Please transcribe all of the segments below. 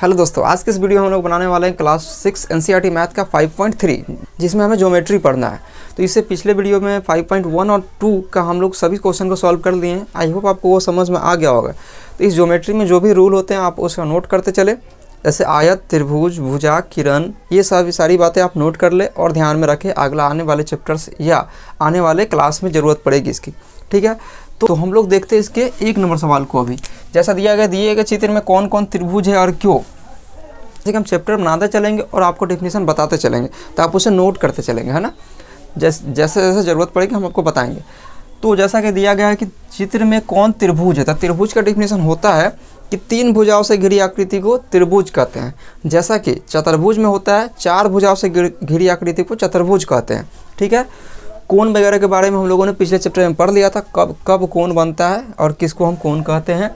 Hello दोस्तों, आज के इस वीडियो में हम लोग बनाने वाले हैं क्लास 6 एनसीईआरटी मैथ का 5.3, जिसमें हमें ज्योमेट्री पढ़ना है। तो इससे पिछले वीडियो में 5.1 और 2 का हम लोग सभी क्वेश्चन को सॉल्व कर लिए हैं। आई होप आपको वो समझ में आ गया होगा। तो इस ज्योमेट्री में जो भी रूल होते हैं आप उसका नोट करते चले, जैसे आयत, त्रिभुज, भुजा, किरण, ये सारी बातें आप नोट कर ले और ध्यान में रखें। अगला आने वाले चैप्टर्स या आने वाले क्लास में ज़रूरत पड़ेगी इसकी, ठीक है। तो हम लोग देखते हैं इसके 1 नंबर सवाल को। अभी जैसा दिए गए चित्र में कौन कौन त्रिभुज है और क्यों, जैसे कि हम चैप्टर बनाते चलेंगे और आपको डेफिनेशन बताते चलेंगे, तो आप उसे नोट करते चलेंगे, है ना। जैसे जैसे ज़रूरत पड़ेगी हम आपको बताएंगे। तो जैसा कि दिया गया है कि चित्र में कौन त्रिभुज है, तो त्रिभुज का डेफिनेशन होता है कि 3 भुजाओं से घिरी आकृति को त्रिभुज कहते हैं। जैसा कि चतुर्भुज में होता है 4 भुजाओं से घिरी आकृति को चतुर्भुज कहते हैं, ठीक है। कोण वगैरह के बारे में हम लोगों ने पिछले चैप्टर में पढ़ लिया था, कब कोण बनता है और किसको हम कोण कहते हैं।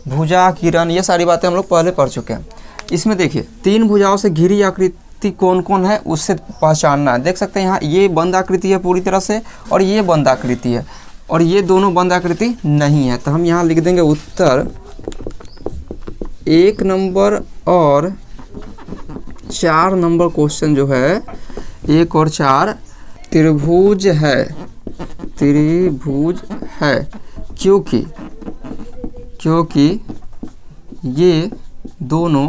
भुजा, किरण, ये सारी बातें हम लोग पहले पढ़ चुके हैं। इसमें देखिए 3 भुजाओं से घिरी आकृति कौन कौन है उससे पहचानना है। देख सकते हैं यहाँ ये बंद आकृति है पूरी तरह से और ये बंद आकृति है और ये दोनों बंद आकृति नहीं है। तो हम यहाँ लिख देंगे उत्तर 1 नंबर और 4 नंबर क्वेश्चन जो है 1 और 4 त्रिभुज है, त्रिभुज है क्योंकि ये दोनों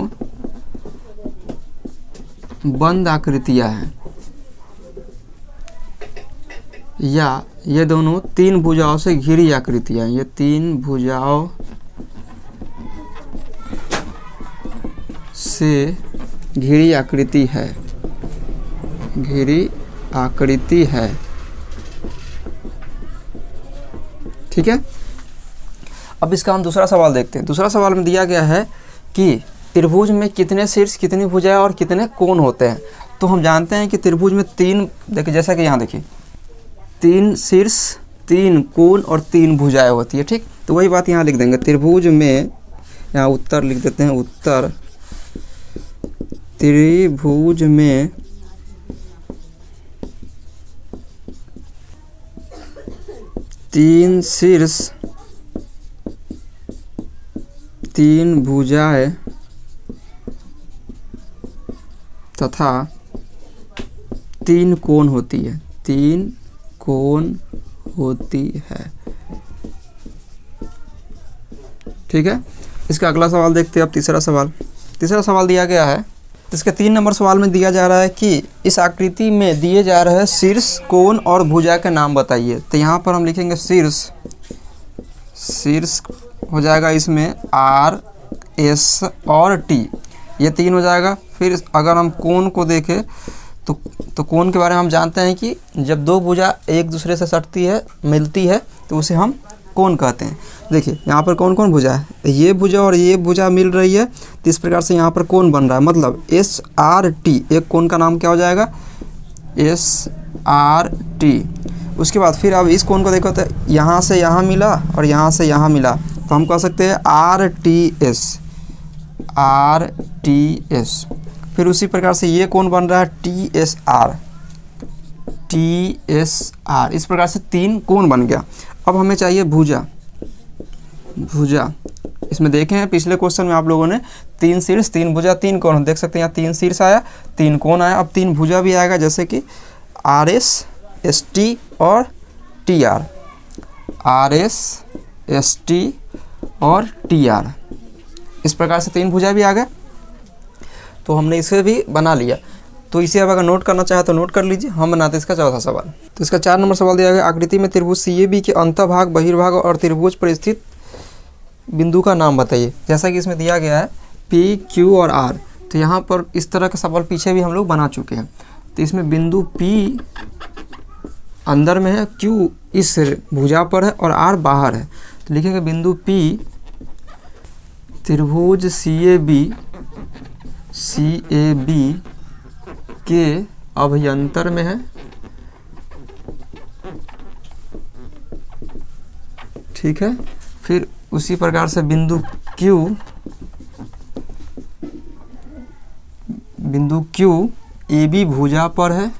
बंद आकृतियां हैं, या ये दोनों 3 भुजाओं से घिरी आकृतियां हैं। ये 3 भुजाओं से घिरी आकृति है, घिरी आकृति है, ठीक है। अब इसका हम दूसरा सवाल देखते हैं। दूसरा सवाल में दिया गया है कि त्रिभुज में कितने शीर्ष, कितनी भुजाएं और कितने कोण होते हैं। तो हम जानते हैं कि त्रिभुज में 3, देखिए जैसा कि यहाँ देखिए 3 शीर्ष, 3 कोण और 3 भुजाएं होती है, ठीक। तो वही बात यहाँ लिख देंगे। त्रिभुज में यहाँ उत्तर लिख देते हैं, उत्तर त्रिभुज में 3 शीर्ष, 3 भुजाएं तथा 3 कोण होती है, 3 कोण होती है, ठीक है। इसका अगला सवाल देखते हैं अब तीसरा सवाल दिया गया है। इसके 3 नंबर सवाल में दिया जा रहा है कि इस आकृति में दिए जा रहे शीर्ष, कोण और भुजा के नाम बताइए। तो यहाँ पर हम लिखेंगे शीर्ष हो जाएगा इसमें R, S और T, ये 3 हो जाएगा। फिर अगर हम कोण को देखें तो कोण के बारे में हम जानते हैं कि जब 2 भुजा एक दूसरे से सटती है, मिलती है, तो उसे हम कोण कहते हैं। देखिए यहाँ पर कौन कौन भुजा है, ये भुजा और ये भुजा मिल रही है, तो इस प्रकार से यहाँ पर कोण बन रहा है। मतलब SRT, एक कोण का नाम क्या हो जाएगा, SRT। उसके बाद फिर अब इस कोण को देखो तो यहाँ से यहाँ मिला और यहाँ से यहाँ मिला, तो हम कह सकते हैं RTS। फिर उसी प्रकार से ये कोण बन रहा है TSR। इस प्रकार से 3 कोण बन गया। अब हमें चाहिए भुजा। इसमें देखें हैं पिछले क्वेश्चन में आप लोगों ने 3 शीर्ष, 3 भुजा, 3 कोण, देख सकते हैं यहाँ 3 शीर्ष आया, 3 कोण आया। अब 3 भुजा भी आएगा, जैसे कि RS, ST और TR। RS, ST और TR, इस प्रकार से 3 भुजा भी आ गए। तो हमने इसे भी बना लिया। तो इसे अब अगर नोट करना चाहे तो नोट कर लीजिए। हम बनाते हैं इसका चौथा सवाल। तो इसका 4 नंबर सवाल दिया गया, आकृति में त्रिभुज CAB के अंतःभाग, बहिर्भाग और त्रिभुज पर स्थित बिंदु का नाम बताइए। जैसा कि इसमें दिया गया है P, Q और R। तो यहाँ पर इस तरह का सवाल पीछे भी हम लोग बना चुके हैं। तो इसमें बिंदु P अंदर में है, Q इस भुजा पर है और R बाहर है। तो लिखेंगे बिंदु P त्रिभुज CAB के अभ्यंतर में है, ठीक है। फिर उसी प्रकार से बिंदु Q AB भुजा पर है,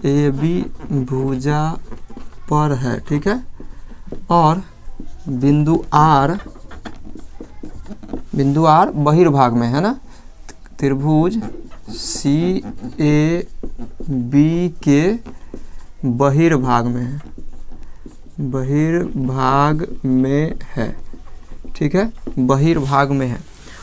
AB भुजा पर है, ठीक है। और बिंदु आर बहिर्भाग में है ना, त्रिभुज सी ए बी के बहिर्भाग में है, बहिर्भाग में है, ठीक है, बहिर्भाग में है।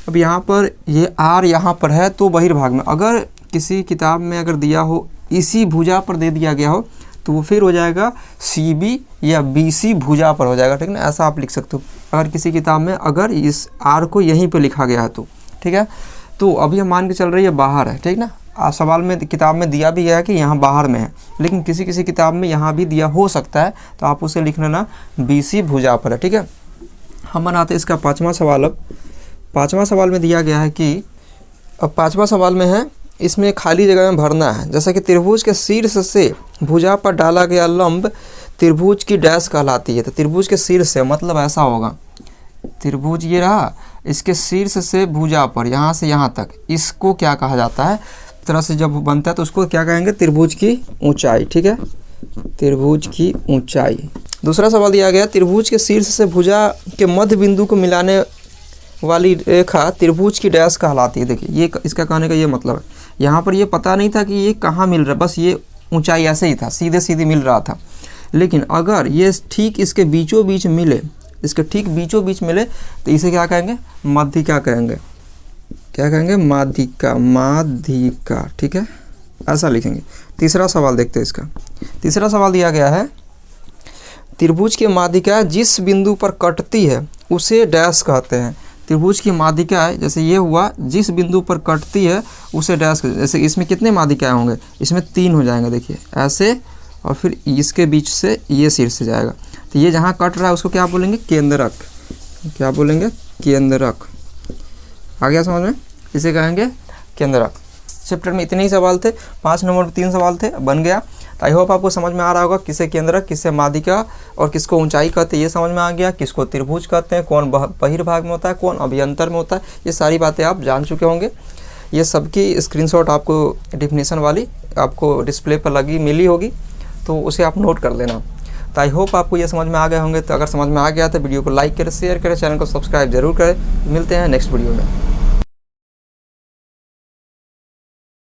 अब यहाँ पर ये आर यहाँ पर है तो बहिर्भाग में, अगर किसी किताब में अगर दिया हो इसी भुजा पर दे दिया गया हो तो वो फिर हो जाएगा सी बी या बी सी भुजा पर हो जाएगा, ठीक है ना, ऐसा आप लिख सकते हो अगर किसी किताब में अगर इस आर को यहीं पे लिखा गया है तो, ठीक है। तो अभी हम मान के चल रहे हैं ये बाहर है, ठीक ना, सवाल में किताब में दिया भी गया है कि यहाँ बाहर में है, लेकिन किसी किसी किताब में यहाँ भी दिया हो सकता है, तो आप उसे लिख लेना बी सी भुजा पर है, ठीक है। हम बनाते हैं इसका पाँचवा सवाल। अब पाँचवा सवाल में दिया गया है कि अब पाँचवा सवाल में है, इसमें खाली जगह में भरना है। जैसा कि त्रिभुज के शीर्ष से भुजा पर डाला गया लंब त्रिभुज की डैश कहलाती है। तो त्रिभुज के शीर्ष से मतलब ऐसा होगा, त्रिभुज ये रहा, इसके शीर्ष से भुजा पर यहाँ से यहाँ तक, इसको क्या कहा जाता है, इस तरह से जब बनता है तो उसको क्या कहेंगे, त्रिभुज की ऊंचाई, ठीक है, त्रिभुज की ऊंचाई। दूसरा सवाल दिया गया, त्रिभुज के शीर्ष से भुजा के मध्य बिंदु को मिलाने वाली रेखा त्रिभुज की डैश कहलाती है। देखिए ये इसका कहने का ये मतलब है, यहाँ पर ये पता नहीं था कि ये कहाँ मिल रहा है, बस ये ऊंचाई ऐसे ही था, सीधे सीधे मिल रहा था। लेकिन अगर ये ठीक इसके बीचों बीच मिले, इसके ठीक बीचों बीच मिले तो इसे क्या कहेंगे, माध्यिका कहेंगे, क्या कहेंगे, माध्यिका, माध्यिका, ठीक है, ऐसा लिखेंगे। तीसरा सवाल देखते हैं इसका। तीसरा सवाल दिया गया है, त्रिभुज की माध्यिका जिस बिंदु पर कटती है उसे डैश कहते हैं। त्रिभुज की माध्यिका जैसे ये हुआ, जिस बिंदु पर कटती है उसे डैश, जैसे इसमें कितने माध्यिकाएं होंगे, इसमें 3 हो जाएंगे, देखिए ऐसे, और फिर इसके बीच से ये शीर्ष से जाएगा, तो ये जहाँ कट रहा है उसको क्या बोलेंगे, केंद्रक, क्या बोलेंगे, केंद्रक। आ गया समझ में, इसे कहेंगे केंद्रक। चैप्टर में इतने ही सवाल थे, 5 नंबर में 3 सवाल थे, बन गया। आई होप आपको समझ में आ रहा होगा, किसे केंद्रक, किसे माध्यिका और किसको ऊंचाई कहते हैं ये समझ में आ गया, किसको त्रिभुज कहते हैं, कौन बहिर्भाग में होता है, कौन अभ्यंतर में होता है, ये सारी बातें आप जान चुके होंगे। ये सबकी स्क्रीनशॉट आपको डेफिनेशन वाली आपको डिस्प्ले पर मिली होगी, तो उसे आप नोट कर लेना। तो आई होप आपको ये समझ में आ गए होंगे। तो अगर समझ में आ गया तो वीडियो को लाइक करें, शेयर करें, चैनल को सब्सक्राइब जरूर करें। मिलते हैं नेक्स्ट वीडियो में।